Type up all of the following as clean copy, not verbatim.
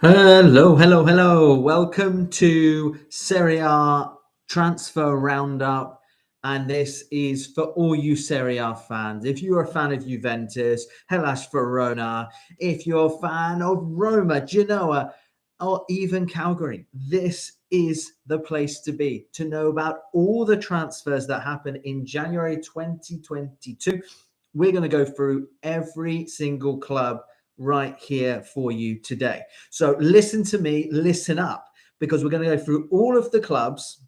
Hello, hello, hello. Welcome to Serie A Transfer Roundup. And this is for all you Serie A fans. If you're a fan of Juventus, Hellas Verona, if you're a fan of Roma, Genoa, or even Calgary, this is the place to be to know about all the transfers that happened in January 2022. We're going to go through every single club right here for you today. So listen to me, listen up, because we're going to go through all of the clubs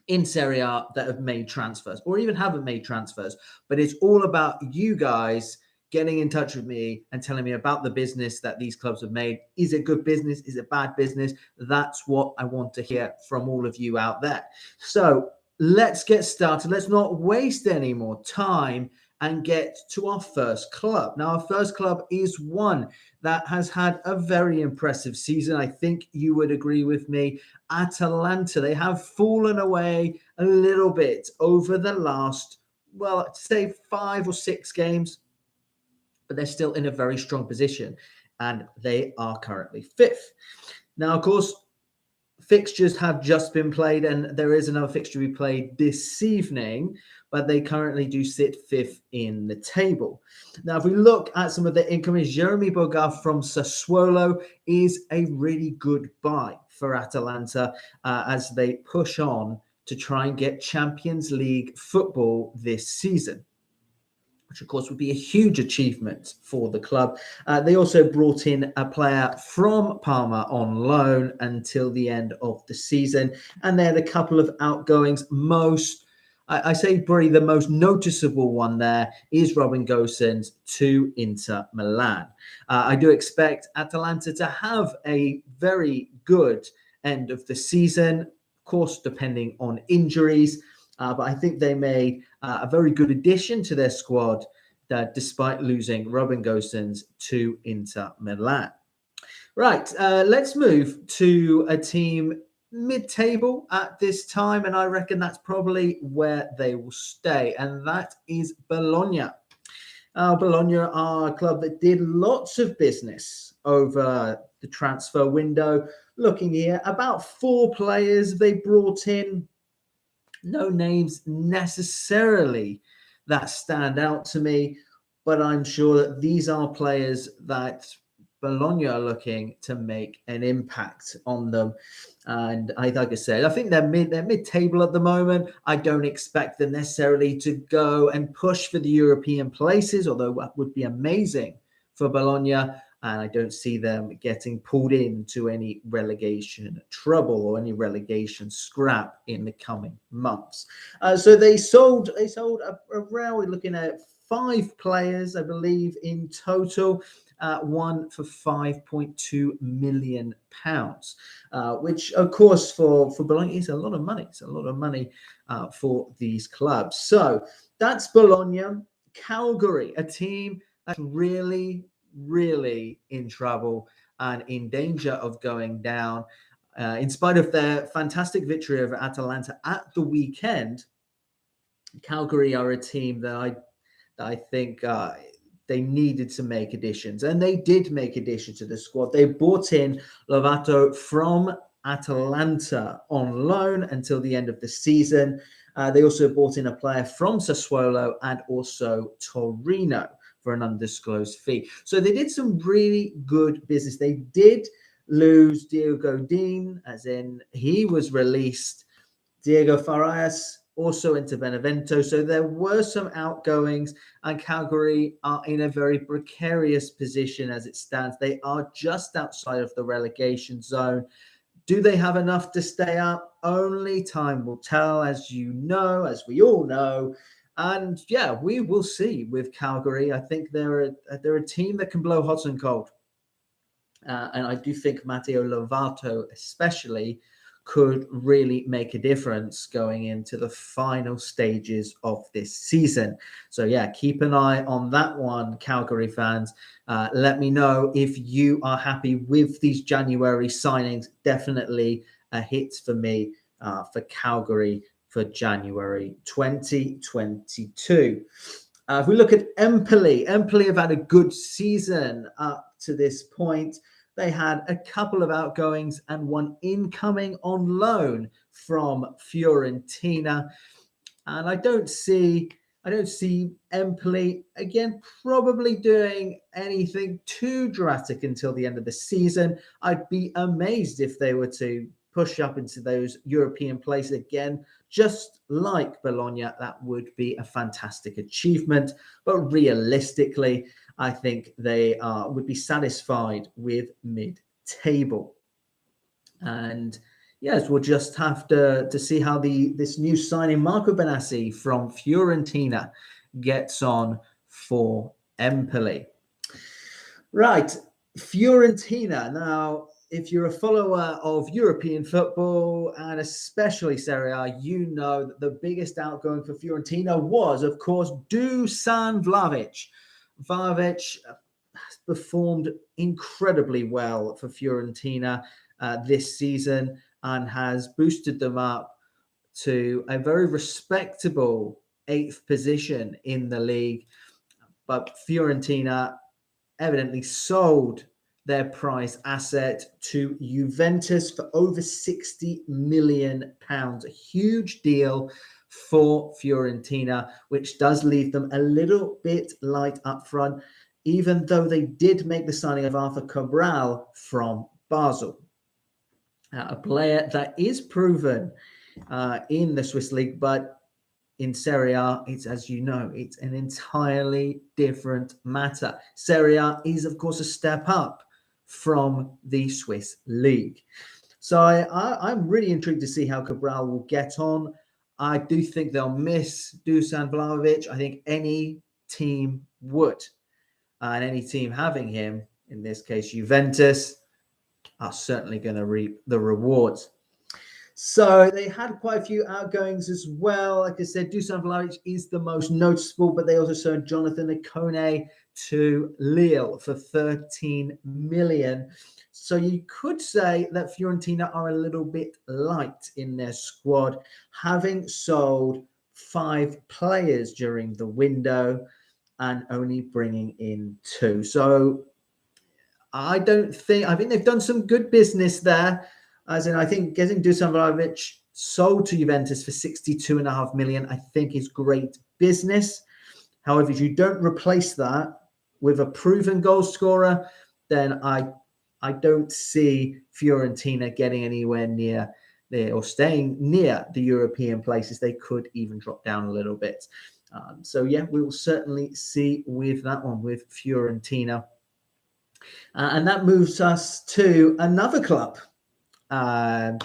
in Serie A that have made transfers or even haven't made transfers. But it's all about you guys getting in touch with me and telling me about the business that these clubs have made. Is it good business? Is it bad business? That's what I want to hear from all of you out there. So let's get started. Let's not waste any more time and get to our first club. Now, our first club is one that has had a very impressive season. I think you would agree with me. Atalanta, they have fallen away a little bit over the last, well, I'd say 5 or 6 games, but they're still in a very strong position and they are currently 5th. Now, of course, fixtures have just been played and there is another fixture to be played this evening, but they currently do sit 5th in the table. Now, if we look at some of the incomings, Jeremy Boga from Sassuolo is a really good buy for Atalanta as they push on to try and get Champions League football this season, which of course would be a huge achievement for the club. They also brought in a player from Parma on loan until the end of the season. And they had a couple of outgoings. I say probably the most noticeable one there is Robin Gosens to Inter Milan. I do expect Atalanta to have a very good end of the season, of course, depending on injuries. But I think they made a very good addition to their squad despite losing Robin Gosens to Inter Milan. Right, let's move to a team mid-table at this time, and I reckon that's probably where they will stay, and that is Bologna. Bologna are a club that did lots of business over the transfer window. Looking here, about 4 players they brought in. No names necessarily that stand out to me, but I'm sure that these are players that Bologna are looking to make an impact on them. And like I said, I think they're mid-table at the moment. I don't expect them necessarily to go and push for the European places, although that would be amazing for Bologna. And I don't see them getting pulled into any relegation trouble or any relegation scrap in the coming months. So they sold around, we're looking at 5 players, I believe, in total. One for £5.2 million, which, of course, for Bologna is a lot of money. It's a lot of money for these clubs. So that's Bologna. Calgary, a team that's really in trouble and in danger of going down. In spite of their fantastic victory over Atalanta at the weekend, Calgary are a team that I think they needed to make additions, and they did make additions to the squad. They brought in Lovato from Atalanta on loan until the end of the season. They also brought in a player from Sassuolo and also Torino for an undisclosed fee. So they did some really good business. They did lose Diego Godin, as in he was released. Diego Farias also into Benevento. So there were some outgoings, and Calgary are in a very precarious position as it stands. They are just outside of the relegation zone. Do they have enough to stay up? Only time will tell, as you know, as we all know. And yeah, we will see with Calgary. I think they're a team that can blow hot and cold. And I do think Matteo Lovato especially could really make a difference going into the final stages of this season. So yeah, keep an eye on that one, Calgary fans. Let me know if you are happy with these January signings. Definitely a hit for me for Calgary for January 2022. If we look at Empoli have had a good season up to this point. They had a couple of outgoings and one incoming on loan from Fiorentina. And I don't see Empoli again probably doing anything too dramatic until the end of the season. I'd be amazed if they were to push up into those European places again, just like Bologna. That would be a fantastic achievement. But realistically, I think they would be satisfied with mid-table. And yes, we'll just have to see how this new signing Marco Benassi from Fiorentina gets on for Empoli. Right, Fiorentina. Now, if you're a follower of European football and especially Serie A, you know that the biggest outgoing for Fiorentina was, of course, Dusan Vlahovic. Vlahovic performed incredibly well for Fiorentina this season and has boosted them up to a very respectable 8th position in the league. But Fiorentina evidently sold their prize asset to Juventus for over £60 million. A huge deal for Fiorentina, which does leave them a little bit light up front, even though they did make the signing of Arthur Cabral from Basel. A player that is proven in the Swiss league, but in Serie A, it's, as you know, it's an entirely different matter. Serie A is, of course, a step up from the Swiss league. So I'm really intrigued to see how Cabral will get on. I do think they'll miss Dusan Vlahovic. I think any team would. And any team having him, in this case Juventus, are certainly going to reap the rewards. So they had quite a few outgoings as well. Like I said, Dusan Vlahovic is the most noticeable, but they also sold Jonathan Ikone to Lille for 13 million. So you could say that Fiorentina are a little bit light in their squad, having sold 5 players during the window and only bringing in 2. So I think they've done some good business there. As in, I think getting Dusan Vlahovic sold to Juventus for 62.5 million, I think is great business. However, if you don't replace that with a proven goal scorer, then I don't see Fiorentina getting anywhere near there or staying near the European places. They could even drop down a little bit. So yeah, we will certainly see with that one with Fiorentina. And that moves us to another club,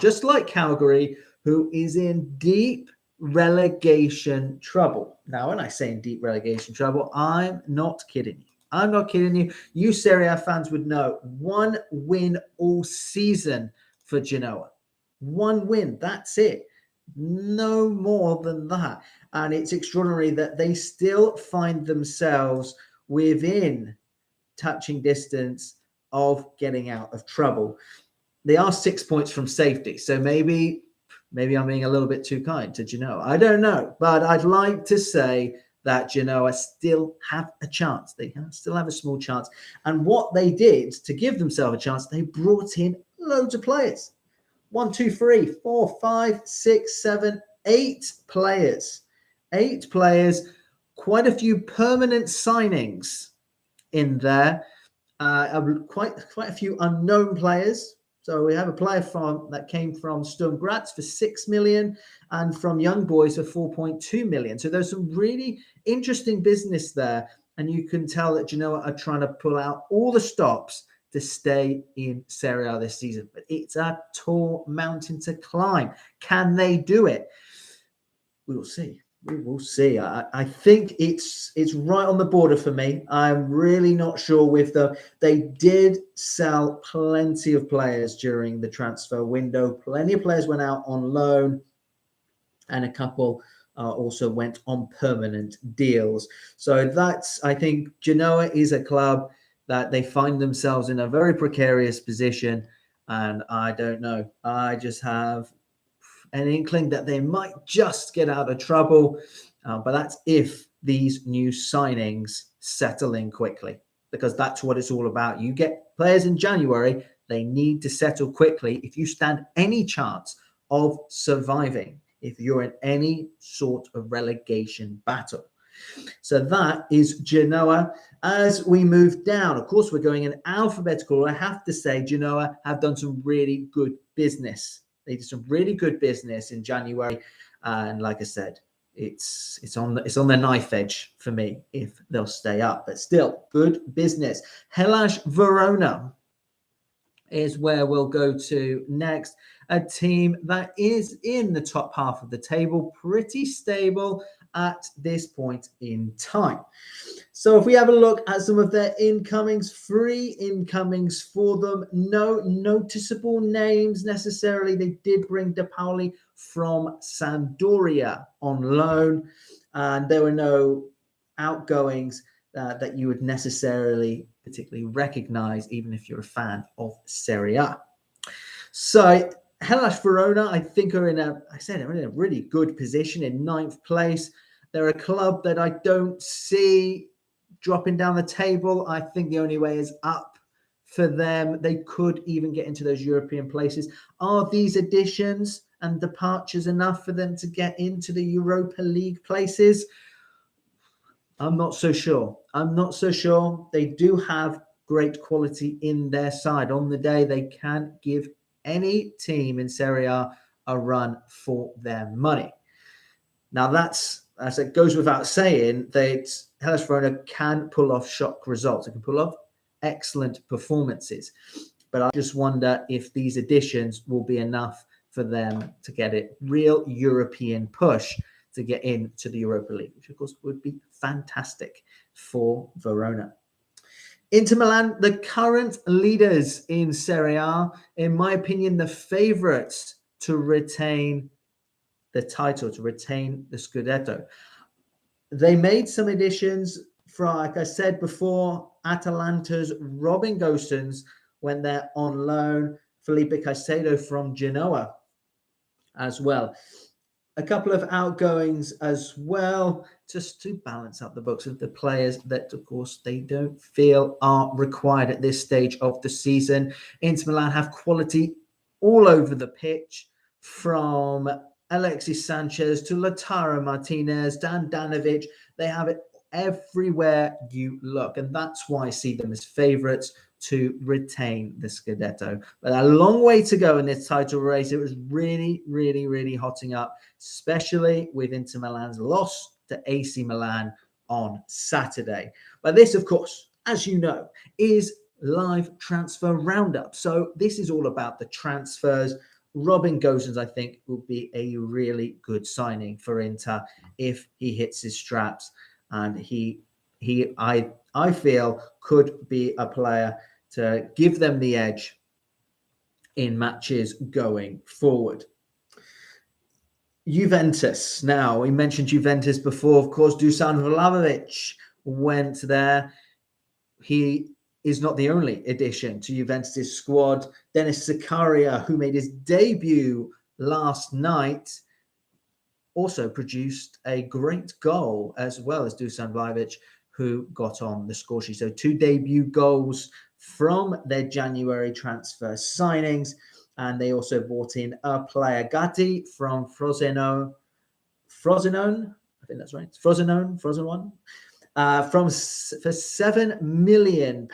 just like Calgary, who is in deep relegation trouble. Now, when I say in deep relegation trouble, I'm not kidding you. I'm not kidding you. You Serie A fans would know 1 win all season for Genoa. 1 win, that's it. No more than that. And it's extraordinary that they still find themselves within touching distance of getting out of trouble. They are 6 points from safety. So maybe I'm being a little bit too kind to Genoa. I don't know. But I'd like to say that Genoa still have a chance. They still have a small chance. And what they did to give themselves a chance, they brought in loads of players. 1, 2, 3, 4, 5, 6, 7, 8 players. 8 players. Quite a few permanent signings in there. Quite a few unknown players. So we have a player that came from Sturm Graz for 6 million and from Young Boys for 4.2 million. So there's some really interesting business there. And you can tell that Genoa are trying to pull out all the stops to stay in Serie A this season. But it's a tall mountain to climb. Can they do it? We will see. We will see. I think it's right on the border for me. I'm really not sure with them. They did sell plenty of players during the transfer window. Plenty of players went out on loan, and a couple also went on permanent deals. So I think Genoa is a club that they find themselves in a very precarious position, and I don't know. I just have an inkling that they might just get out of trouble. But that's if these new signings settle in quickly. because that's what it's all about. You get players in January, they need to settle quickly if you stand any chance of surviving, if you're in any sort of relegation battle. So that is Genoa. As we move down, of course, we're going in alphabetical. I have to say, Genoa have done some really good business. They did some really good business in January, and like I said, it's on the knife edge for me if they'll stay up. But still, good business. Hellas Verona is where we'll go to next. A team that is in the top half of the table, pretty stable at this point in time. So if we have a look at some of their incomings, free incomings for them, no noticeable names necessarily. They did bring De Pauli from Sampdoria on loan, and there were no outgoings that you would necessarily particularly recognize, even if you're a fan of Serie A. So Hellas Verona, I think, are in a really good position in 9th place. They're a club that I don't see dropping down the table. I think the only way is up for them. They could even get into those European places. Are these additions and departures enough for them to get into the Europa League places? I'm not so sure. They do have great quality in their side. On the day, they can give any team in Serie A run for their money. Now, that's, as it goes without saying, that Hellas Verona can pull off shock results. It can pull off excellent performances. But I just wonder if these additions will be enough for them to get a real European push to get into the Europa League, which, of course, would be fantastic for Verona. Inter Milan, the current leaders in Serie A, in my opinion, the favourites to retain the title, to retain the Scudetto. They made some additions from, like I said before, Atalanta's Robin Gosens when they're on loan, Felipe Caicedo from Genoa as well. A couple of outgoings as well, just to balance up the books of the players that, of course, they don't feel are required at this stage of the season. Inter Milan have quality all over the pitch, from Alexis Sanchez to Lautaro Martinez, Dan Danovic. They have it everywhere you look, and that's why I see them as favourites to retain the Scudetto. But a long way to go in this title race. It was really, really, really hotting up, especially with Inter Milan's loss to AC Milan on Saturday. But this, of course, as you know, is live transfer roundup. So this is all about the transfers. Robin Gosens, I think, will be a really good signing for Inter if he hits his straps, and I feel could be a player to give them the edge in matches going forward. Juventus. Now, we mentioned Juventus before. Of course, Dusan Vlahovic went there. He is not the only addition to Juventus' squad. Denis Zakaria, who made his debut last night, also produced a great goal, as well as Dusan Vlahovic, who got on the score sheet. So 2 debut goals from their January transfer signings. And they also brought in a player, Gatti, from Frosinone, I think that's right, Frosinone, for £7 million.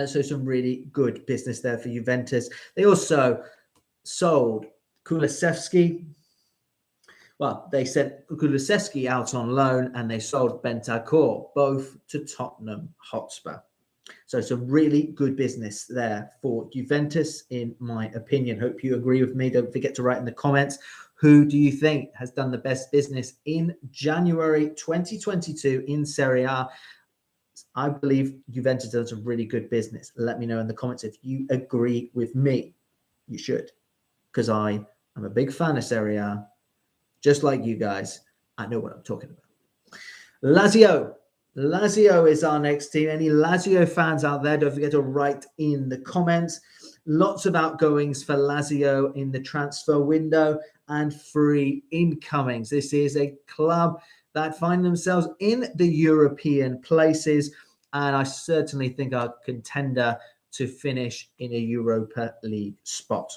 So some really good business there for Juventus. They also sold Kulusevski. Well, they sent Kulusevski out on loan, and they sold Bentancur, both to Tottenham Hotspur. So some really good business there for Juventus, in my opinion. Hope you agree with me. Don't forget to write in the comments, who do you think has done the best business in January 2022 in Serie A? I believe Juventus does some really good business. Let me know in the comments if you agree with me. You should, because I am a big fan of Serie A. Just like you guys, I know what I'm talking about. Lazio is our next team. Any Lazio fans out there, don't forget to write in the comments. Lots of outgoings for Lazio in the transfer window and free incomings. This is a club that find themselves in the European places, and I certainly think are a contender to finish in a Europa League spot.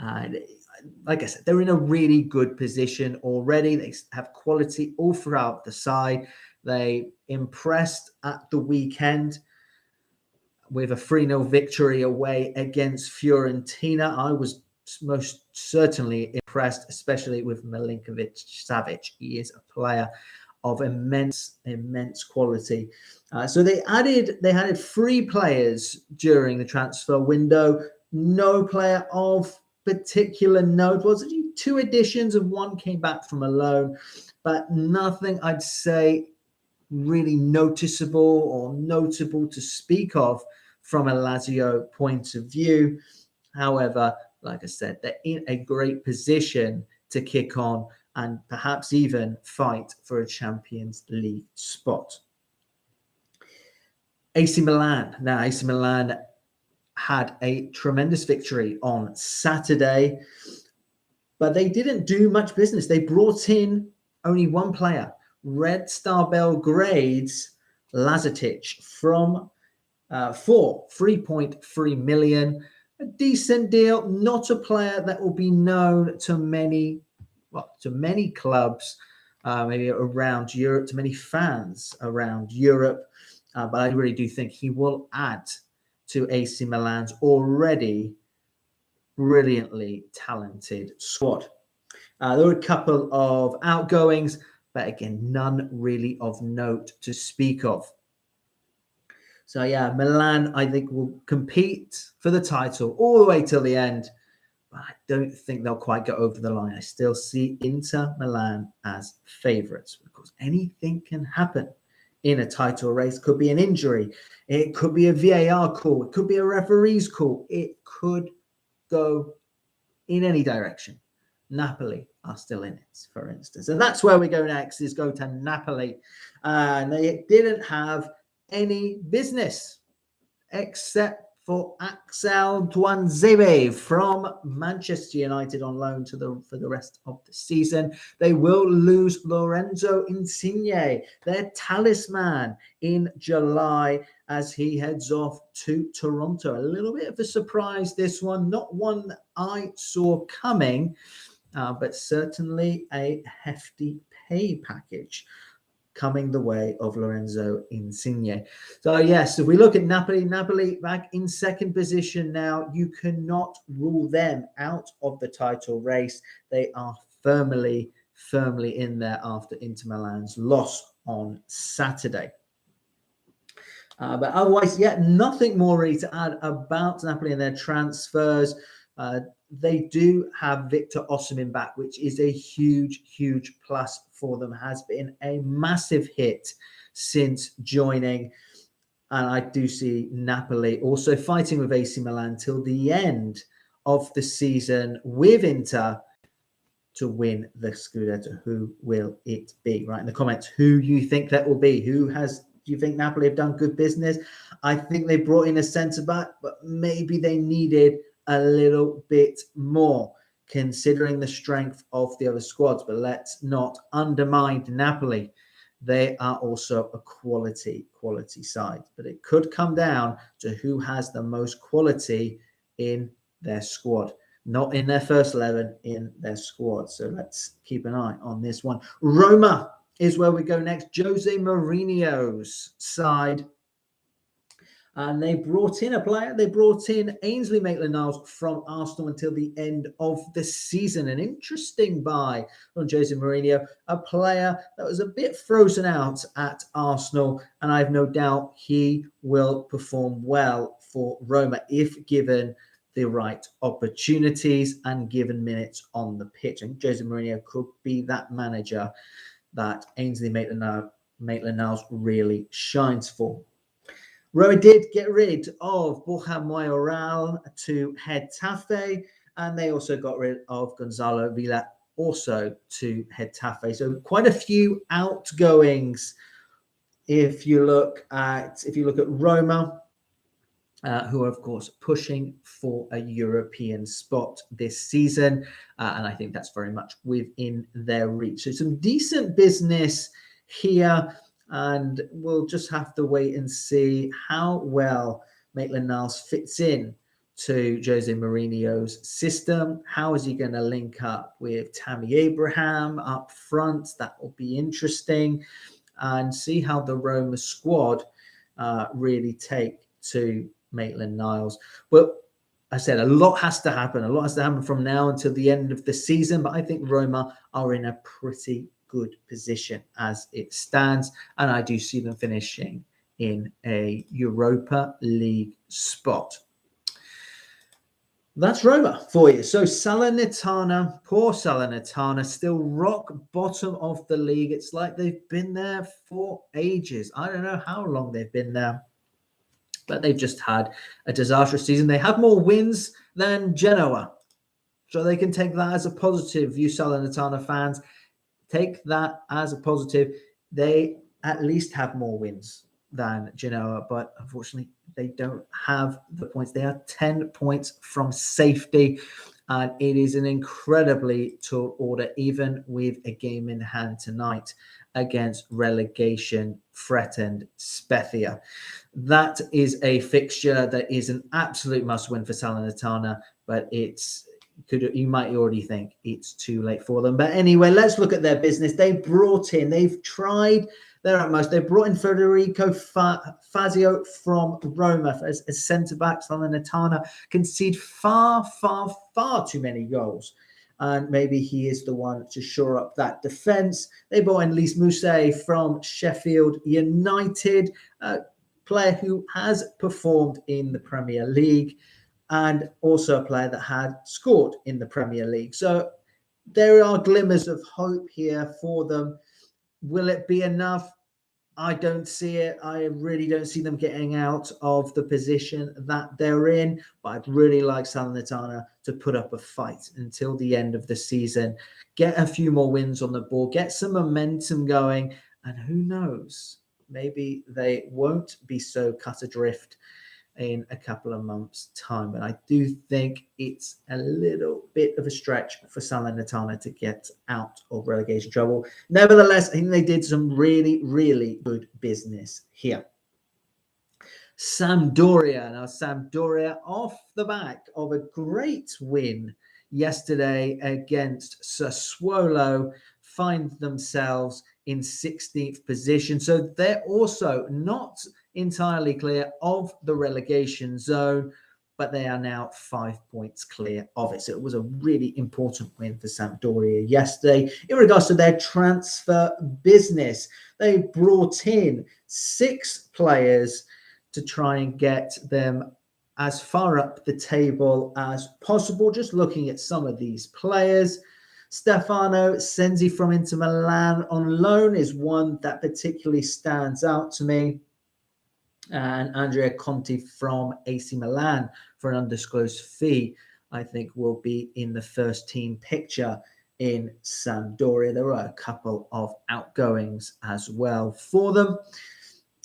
And like I said, they're in a really good position already. They have quality all throughout the side. They impressed at the weekend with a 3-0 victory away against Fiorentina. I was most certainly impressed, especially with Milinkovic-Savic. He is a player of immense quality. So they added 3 players during the transfer window. No player of particular note. Was it 2 additions and 1 came back from a loan, but nothing I'd say really noticeable or notable to speak of from a Lazio point of view. However, like I said, they're in a great position to kick on and perhaps even fight for a Champions League spot. AC Milan. Now, AC Milan had a tremendous victory on Saturday, but they didn't do much business. They brought in only 1 player, Red Star Belgrade's Lazetic, from for 3.3 million. A decent deal, not a player that will be known to many clubs, maybe around Europe, to many fans around Europe. But I really do think he will add to AC Milan's already brilliantly talented squad. There were a couple of outgoings, but again, none really of note to speak of. So yeah, Milan, I think, will compete for the title all the way till the end, but I don't think they'll quite get over the line. I still see Inter Milan as favourites. Of course, anything can happen in a title race. Could be an injury. It could be a VAR call. It could be a referee's call. It could go in any direction. Napoli are still in it, for instance. And that's where we go next, is go to Napoli. And they didn't have any business except for Axel Tuanzebe from Manchester United on loan for the rest of the season. They will lose Lorenzo Insigne, their talisman, in July as he heads off to Toronto. A little bit of a surprise, this one, not one that I saw coming, but certainly a hefty pay package coming the way of Lorenzo Insigne. So yes, if we look at Napoli back in second position now, you cannot rule them out of the title race. They are firmly in there after Inter Milan's loss on Saturday. But otherwise, nothing more really to add about Napoli and their transfers. They do have Victor Osimhen back, which is a huge plus for them. Has been a massive hit since joining. And I do see Napoli also fighting with AC Milan till the end of the season with Inter to win the Scudetto. Who will it be? Write in the comments who you think that will be. Do you think Napoli have done good business? I think they brought in a centre-back, but maybe they needed a little bit more considering the strength of the other squads. But let's not undermine Napoli. They are also a quality side. But it could come down to who has the most quality in their squad. Not in their first 11, in their squad. So let's keep an eye on this one. Roma is where we go next. Jose Mourinho's side. And they brought in a player. They brought in Ainsley Maitland-Niles from Arsenal until the end of the season. An interesting buy from Jose Mourinho, a player that was a bit frozen out at Arsenal. And I have no doubt he will perform well for Roma if given the right opportunities and given minutes on the pitch. And Jose Mourinho could be that manager that Ainsley Maitland-Niles really shines for. Roma did get rid of Borja Mayoral to Getafe, and they also got rid of Gonzalo Villa also to Getafe. So quite a few outgoings. If you look at Roma, who are of course pushing for a European spot this season, and I think that's very much within their reach. So some decent business here. And we'll just have to wait and see how well Maitland-Niles fits in to Jose Mourinho's system. How is he going to link up with Tammy Abraham up front? That will be interesting. And see how the Roma squad really take to Maitland-Niles. But I said a lot has to happen. A lot has to happen from now until the end of the season. But I think Roma are in a pretty good position as it stands. And I do see them finishing in a Europa League spot. That's Roma for you. So Salernitana, poor Salernitana, still rock bottom of the league. It's like they've been there for ages. I don't know how long they've been there, but they've just had a disastrous season. They have more wins than Genoa. So they can take that as a positive. You Salernitana fans, take that as a positive. They at least have more wins than Genoa, but unfortunately they don't have the points. They are 10 points from safety, and it is an incredibly tall order, even with a game in hand tonight against relegation threatened Spezia. That is a fixture that is an absolute must-win for Salernitana, but you might already think it's too late for them. But anyway, let's look at their business. They've tried their utmost. They brought in Federico Fazio from Roma as centre-back. Salernitana concede far too many goals. And maybe he is the one to shore up that defence. They brought in Lys Mousset from Sheffield United, a player who has performed in the Premier League, and also a player that had scored in the Premier League. So there are glimmers of hope here for them. Will it be enough? I don't see it. I really don't see them getting out of the position that they're in. But I'd really like Salernitana to put up a fight until the end of the season, get a few more wins on the board, get some momentum going, and who knows, maybe they won't be so cut adrift in a couple of months' time. But I do think it's a little bit of a stretch for Salernitana to get out of relegation trouble. Nevertheless, I think they did some really good business here. Sampdoria. Now, Sampdoria, off the back of a great win yesterday against Sassuolo, find themselves in 16th position. So they're also not entirely clear of the relegation zone, but they are now 5 points clear of it. So it was a really important win for Sampdoria yesterday. In regards to their transfer business, they brought in 6 players to try and get them as far up the table as possible. Just looking at some of these players, Stefano Sensi from Inter Milan on loan is one that particularly stands out to me. And Andrea Conti from AC Milan for an undisclosed fee, I think will be in the first team picture in Sampdoria. There are a couple of outgoings as well for them.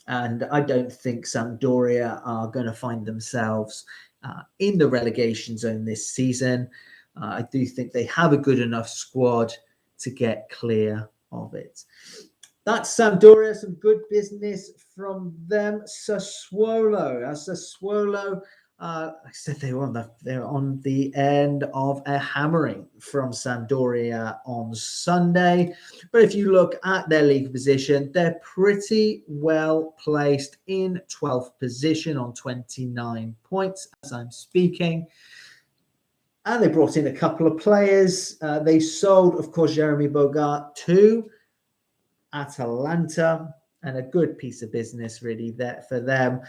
And I don't think Sampdoria are going to find themselves in the relegation zone this season. I do think they have a good enough squad to get clear of it. That's Sampdoria, some good business from them. Sassuolo. I said they're on the end of a hammering from Sampdoria on Sunday. But if you look at their league position, they're pretty well placed in 12th position on 29 points as I'm speaking. And they brought in a couple of players. They sold, of course, Jeremy Boga to Atalanta, and a good piece of business really there for them.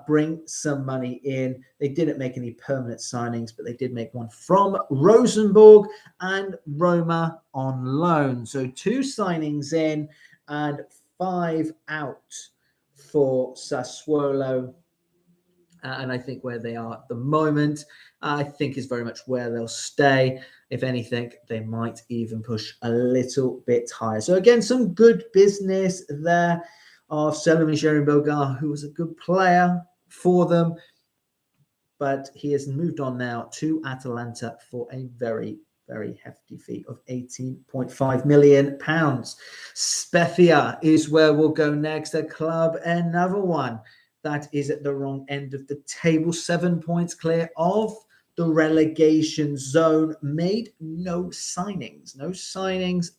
Bring some money in. They didn't make any permanent signings, but they did make one from Rosenborg and Roma on loan. So 2 signings in and 5 out for Sassuolo. And I think where they are at the moment, I think is very much where they'll stay. If anything, they might even push a little bit higher. So again, some good business there of Selimi Jeremy, who was a good player for them, but he has moved on now to Atalanta for a very very hefty fee of £18.5 million. Spezia is where we'll go next. A club, another one that is at the wrong end of the table, 7 points clear of the relegation zone. Made no signings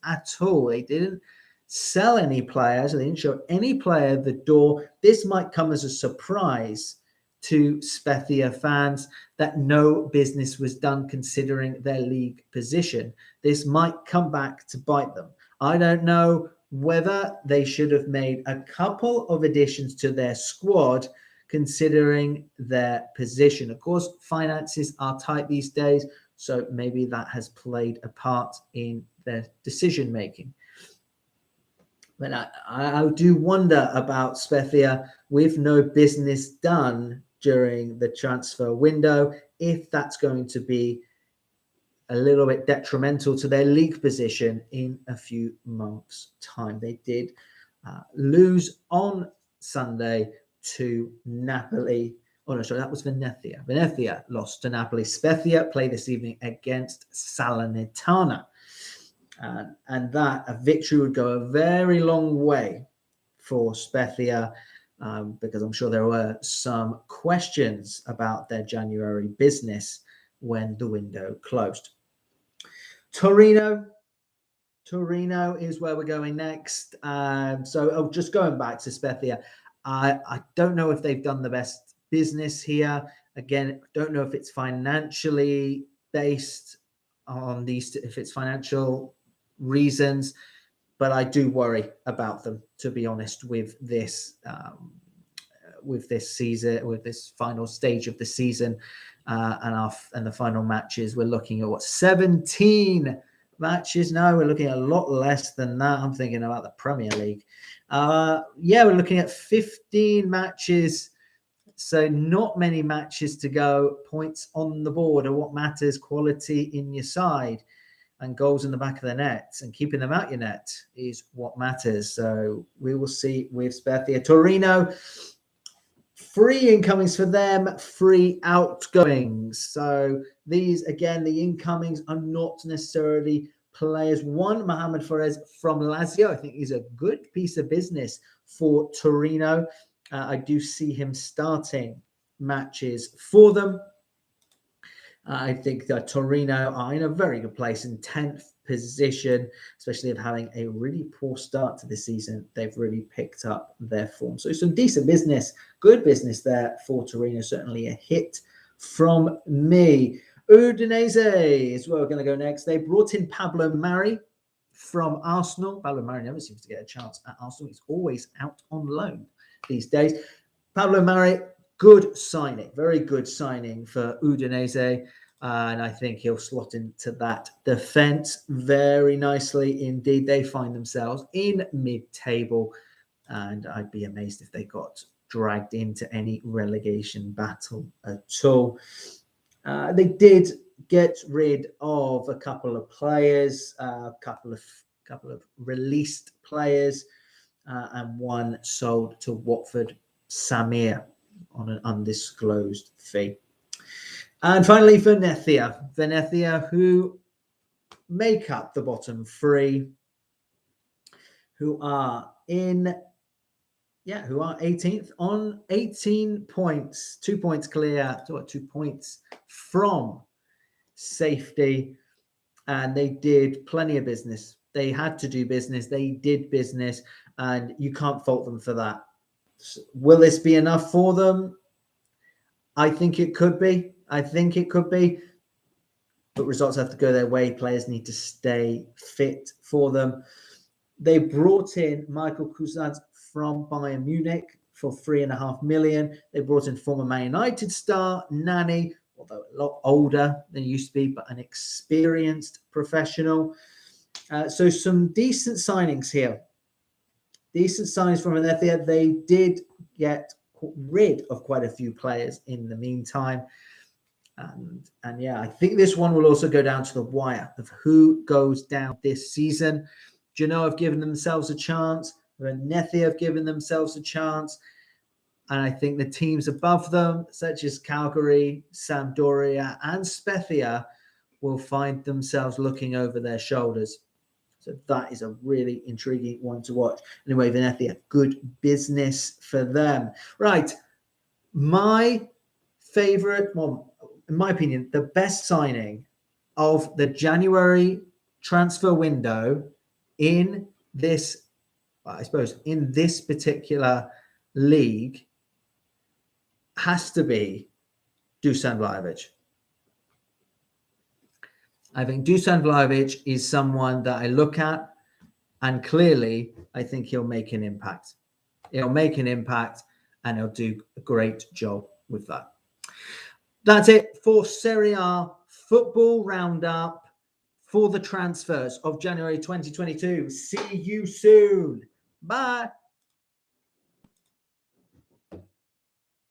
at all. They didn't sell any players. They didn't show any player the door. This might come as a surprise to Spezia fans that no business was done considering their league position. This might come back to bite them. I don't know whether they should have made a couple of additions to their squad considering their position. Of course, finances are tight these days, so maybe that has played a part in their decision making. But I do wonder about Spezia with no business done during the transfer window, if that's going to be a little bit detrimental to their league position in a few months' time. They did lose on Sunday to Napoli. Oh, no, sorry, that was Venezia. Venezia lost to Napoli. Spezia play this evening against Salernitana. And that a victory would go a very long way for Spezia, because I'm sure there were some questions about their January business when the window closed. Torino is where we're going next. Just going back to Spezia, I don't know if they've done the best business here. Again, don't know if it's financially based on these, if it's financial reasons, but I do worry about them, to be honest, with this season, with this final stage of the season, and the final matches. We're looking at 17 matches now. We're looking at a lot less than that. I'm thinking about the Premier League. We're looking at 15 matches. So not many matches to go. Points on the board are what matters. Quality in your side and goals in the back of the net and keeping them out your net is what matters. So we will see with Spezia. Torino, 3 incomings for them, 3 outgoings. So these, again, the incomings are not necessarily players. One, Mohamed Flores from Lazio. I think he's a good piece of business for Torino. I do see him starting matches for them. I think that Torino are in a very good place, in 10th position, especially of having a really poor start to the season. They've really picked up their form. So some decent business, good business there for Torino. Certainly a hit from me. Udinese is where we're going to go next. They brought in Pablo Mari from Arsenal. Pablo Mari never seems to get a chance at Arsenal. He's always out on loan these days. Pablo Mari, good signing, very good signing for Udinese. And I think he'll slot into that defense very nicely indeed. They find themselves in mid-table, and I'd be amazed if they got dragged into any relegation battle at all. They did get rid of a couple of players, a couple of released players, and one sold to Watford, Samir, on an undisclosed fee. And finally, Venezia, who make up the bottom 3, who are 18th on 18 points, 2 points clear, 2 points from safety. And they did plenty of business. They had to do business. They did business, and you can't fault them for that. Will this be enough for them? I think it could be. But results have to go their way. Players need to stay fit for them. They brought in Michael Cousins from Bayern Munich for $3.5 million. They brought in former Man United star Nani, although a lot older than he used to be, but an experienced professional. So some decent signings here. Decent signings from Venezia. They did get rid of quite a few players in the meantime. And I think this one will also go down to the wire of who goes down this season. Genoa have given themselves a chance. Venezia have given themselves a chance. And I think the teams above them, such as Calgary, Sampdoria, and Spezia, will find themselves looking over their shoulders. So that is a really intriguing one to watch. Anyway, Venezia, good business for them. Right. My favorite, well, in my opinion, the best signing of the January transfer window in this, I suppose, in this particular league has to be Dusan Vlahovic. I think Dusan Vlahovic is someone that I look at, and clearly I think he'll make an impact. He'll make an impact and he'll do a great job with that. That's it for Serie A football roundup for the transfers of January 2022. See you soon. Bye.